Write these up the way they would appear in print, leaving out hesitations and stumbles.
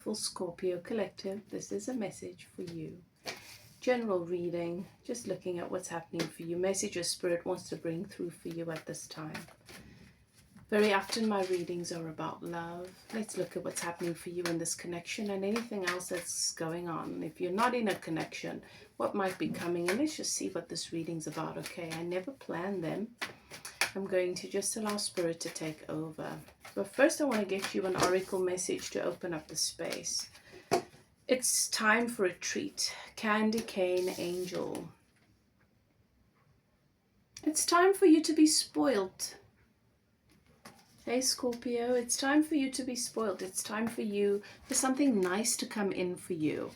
beautiful Scorpio collective. This is a message for you. General reading, just looking at what's happening for you. Messages Spirit wants to bring through for you at this time. Very often my readings are about love. Let's look at what's happening for you in this connection and anything else that's going on. If you're not in a connection, what might be coming? And let's just see what this reading's about, okay? I never planned them. I'm going to just allow Spirit to take over. But first I want to get you an oracle message to open up the space. It's time for a treat. Candy cane angel. It's time for you to be spoiled. Hey Scorpio, it's time for you to be spoiled. It's time for something nice to come in for you.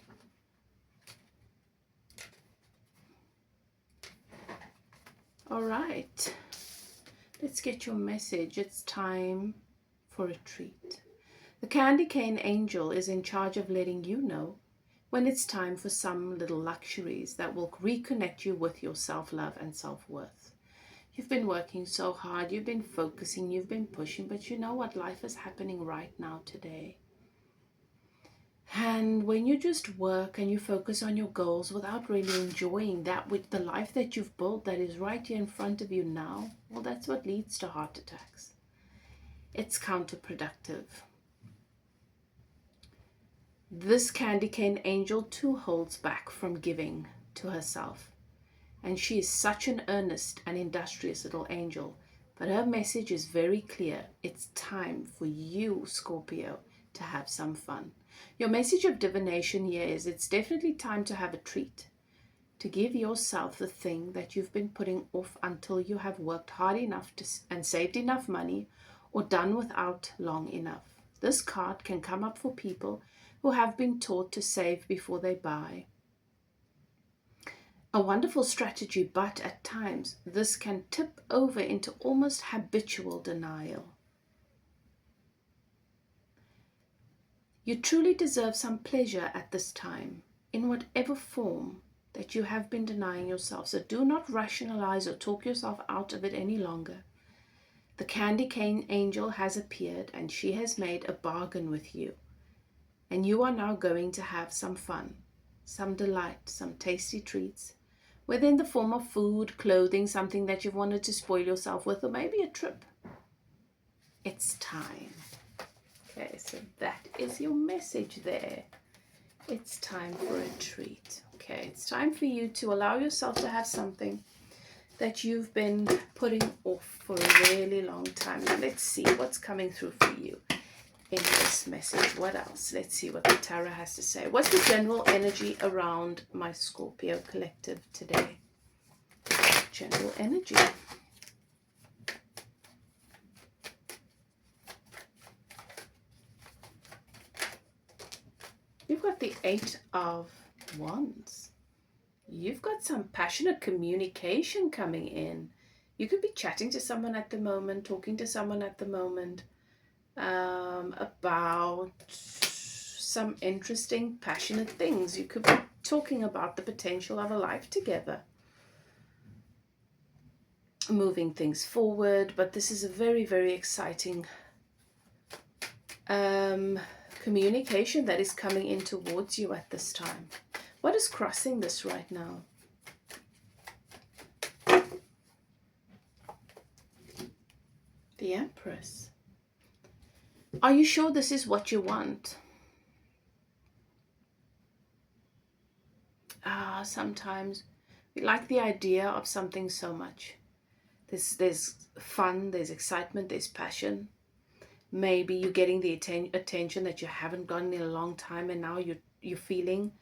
All right, let's get your message. It's time for a treat. The candy cane angel is in charge of letting you know when it's time for some little luxuries that will reconnect you with your self-love and self-worth. You've been working so hard, you've been focusing, you've been pushing, but you know what? Life is happening right now today. And when you just work and you focus on your goals without really enjoying that with the life that you've built that is right here in front of you now, well, that's what leads to heart attacks. It's counterproductive. This candy cane angel too holds back from giving to herself. And she is such an earnest and industrious little angel. But her message is very clear. It's time for you, Scorpio, to have some fun. Your message of divination here is it's definitely time to have a treat. To give yourself the thing that you've been putting off until you have worked hard enough and saved enough money or done without long enough. This card can come up for people who have been taught to save before they buy. A wonderful strategy, but at times this can tip over into almost habitual denial. You truly deserve some pleasure at this time, in whatever form that you have been denying yourself. So do not rationalize or talk yourself out of it any longer. The candy cane angel has appeared and she has made a bargain with you. And you are now going to have some fun, some delight, some tasty treats. Whether in the form of food, clothing, something that you've wanted to spoil yourself with, or maybe a trip. It's time. Okay, so that is your message there. It's time for a treat. Okay, it's time for you to allow yourself to have something that you've been putting off for a really long time. Now let's see what's coming through for you in this message. What else? Let's see what the tarot has to say. What's the general energy around my Scorpio collective today? General energy. You've got the 8 of Wands. You've got some passionate communication coming in. You could be chatting to someone at the moment, talking to someone at the moment, about some interesting, passionate things. You could be talking about the potential of a life together, moving things forward. But this is a very, very exciting communication that is coming in towards you at this time. What is crossing this right now? The Empress. Are you sure this is what you want? Sometimes we like the idea of something so much. There's fun, there's excitement, there's passion. Maybe you're getting the attention that you haven't gotten in a long time, and now you're feeling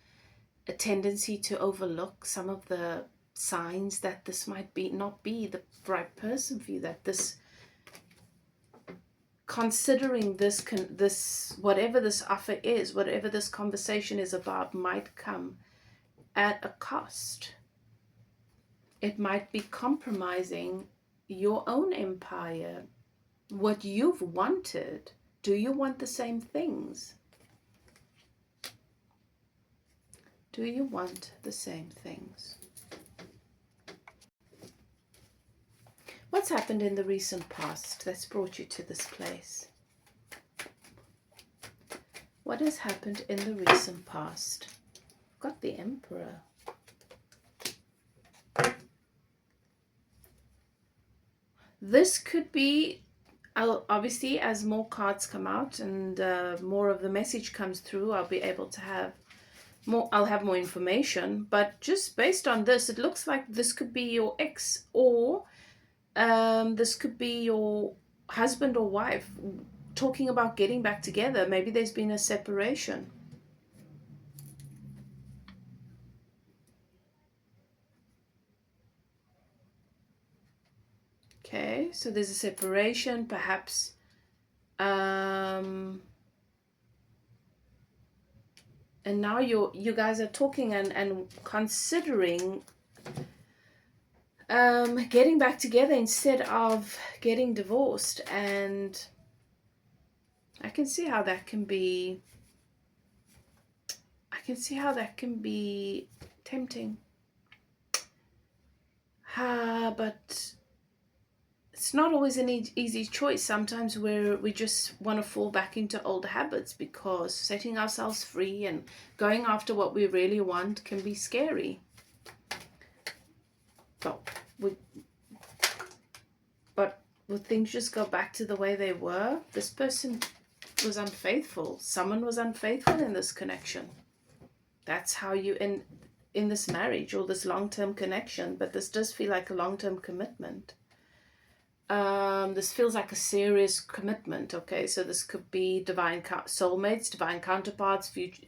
a tendency to overlook some of the signs that this might not be the right person for you, that this considering this whatever this offer is, whatever this conversation is about, might come at a cost. It might be compromising your own empire, what you've wanted. Do you want the same things? Do you want the same things? What's happened in the recent past that's brought you to this place? What has happened in the recent past? Got the Emperor. This could be, obviously, as more cards come out and more of the message comes through, I'll be able to have more, I'll have more information. But just based on this, it looks like this could be your ex, or this could be your husband or wife talking about getting back together. Maybe there's been a separation. Okay, so there's a separation, perhaps. And now you guys are talking and considering getting back together instead of getting divorced. And I can see how that can be, tempting. But it's not always an easy choice. Sometimes we just want to fall back into old habits, because setting ourselves free and going after what we really want can be scary. But would things just go back to the way they were? This person was unfaithful. Someone was unfaithful in this connection. That's how you in this marriage or this long-term connection. But this does feel like a long-term commitment. This feels like a serious commitment. Okay, so this could be divine soulmates, divine counterparts, future,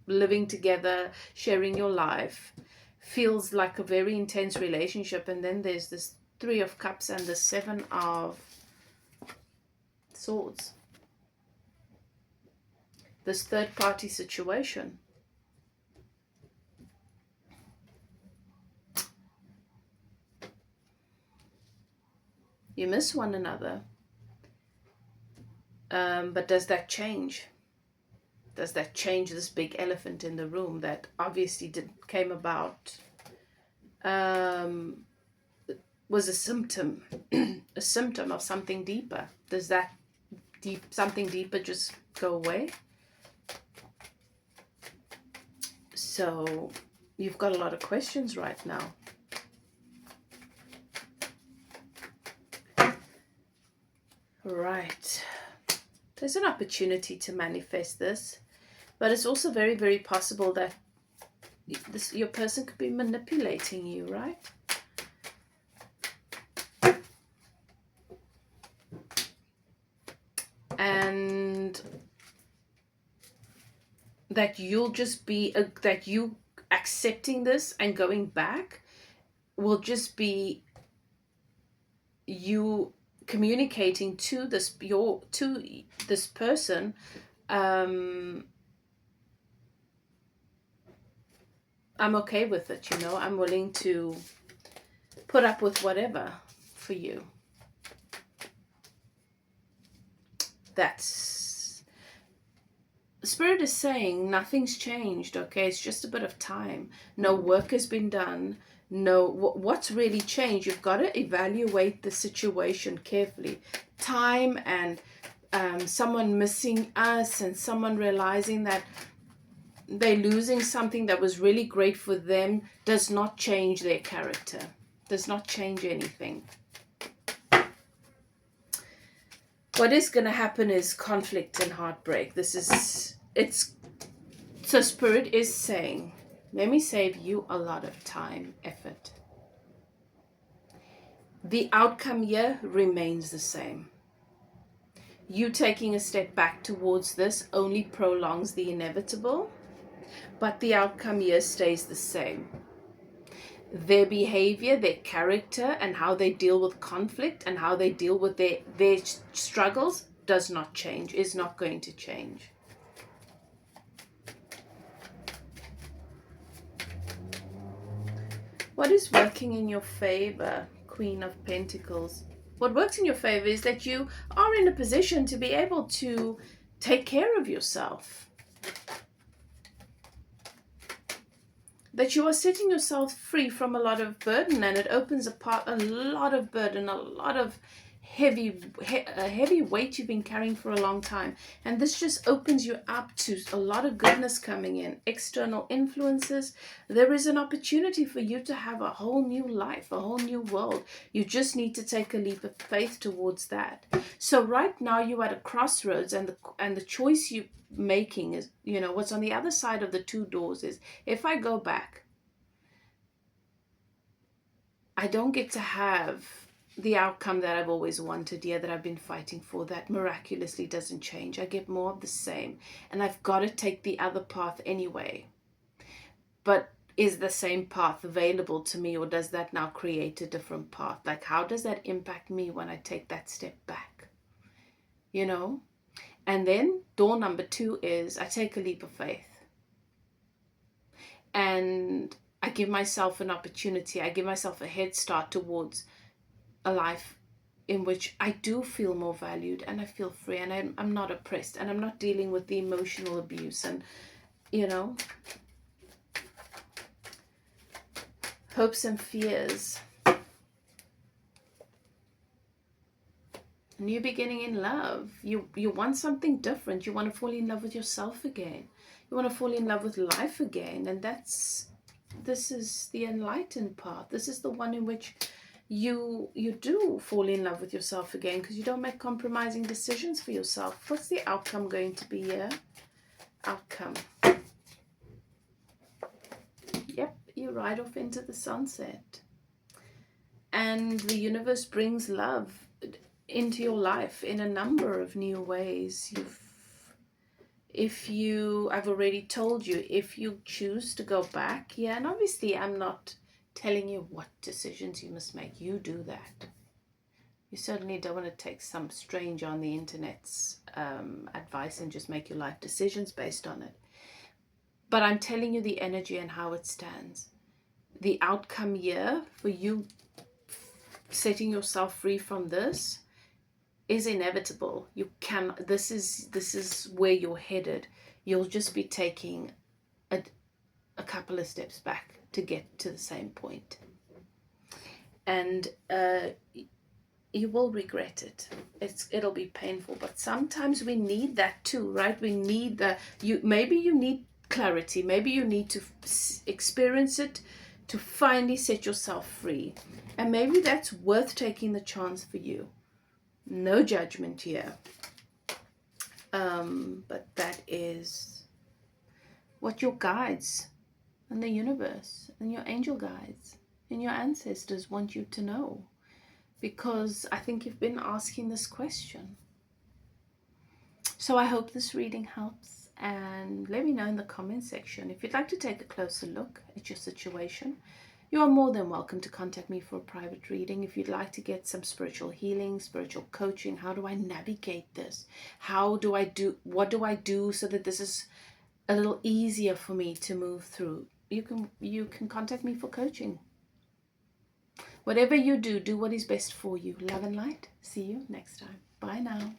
living together, sharing your life. Feels like a very intense relationship. And then there's this 3 of Cups and the 7 of Swords. This third-party situation. You miss one another. But does that change? Does that change this big elephant in the room that obviously came about? Was a symptom, a symptom of something deeper. Does that something deeper just go away? So you've got a lot of questions right now. Right. There's an opportunity to manifest this, but it's also very, very possible that your person could be manipulating you, right? And that you'll just be, that you accepting this and going back will just be you communicating to this person, I'm okay with it, I'm willing to put up with whatever for you. That's Spirit is saying nothing's changed, okay? It's just a bit of time. No work has been done. No, what's really changed? You've got to evaluate the situation carefully. Time and someone missing us, and someone realizing that they're losing something that was really great for them does not change their character. Does not change anything. What is going to happen is conflict and heartbreak. So Spirit is saying, let me save you a lot of time, effort. The outcome here remains the same. You taking a step back towards this only prolongs the inevitable, but the outcome here stays the same. Their behavior, their character, and how they deal with conflict and how they deal with their struggles does not change, is not going to change. What is working in your favor, Queen of Pentacles? What works in your favor is that you are in a position to be able to take care of yourself. That you are setting yourself free from a lot of burden, and it opens apart a lot of burden, a lot of heavy weight you've been carrying for a long time. And this just opens you up to a lot of goodness coming in, external influences. There is an opportunity for you to have a whole new life, a whole new world. You just need to take a leap of faith towards that. So right now you're at a crossroads, and the choice you're making is, what's on the other side of the two doors is, if I go back, I don't get to have the outcome that I've always wanted, that I've been fighting for, that miraculously doesn't change. I get more of the same, and I've got to take the other path anyway. But is the same path available to me, or does that now create a different path? Like, how does that impact me when I take that step back? And then door number 2 is I take a leap of faith. And I give myself an opportunity. I give myself a head start towards a life in which I do feel more valued, and I feel free, and I'm not oppressed, and I'm not dealing with the emotional abuse and, hopes and fears. New beginning in love. You want something different. You want to fall in love with yourself again. You want to fall in love with life again. And this is the enlightened path. This is the one in which you do fall in love with yourself again, because you don't make compromising decisions for yourself. What's the outcome going to be here? Outcome. Yep, you ride off into the sunset. And the universe brings love into your life in a number of new ways. I've already told you, if you choose to go back, and obviously I'm not telling you what decisions you must make. You do that. You certainly don't want to take some stranger on the internet's advice and just make your life decisions based on it. But I'm telling you the energy and how it stands. The outcome here for you setting yourself free from this is inevitable. This is where you're headed. You'll just be taking a couple of steps back to get to the same point. And you will regret it. It'll be painful, but sometimes we need that too, right? We need maybe you need clarity. Maybe you need to experience it to finally set yourself free. And maybe that's worth taking the chance for you. No judgment here. But that is what your guides and the universe and your angel guides and your ancestors want you to know. Because I think you've been asking this question. So I hope this reading helps. And let me know in the comment section if you'd like to take a closer look at your situation. You are more than welcome to contact me for a private reading. If you'd like to get some spiritual healing, spiritual coaching, how do I navigate this? What do I do so that this is a little easier for me to move through? You can contact me for coaching. Whatever you do what is best for you. Love and light. See you next time. Bye now.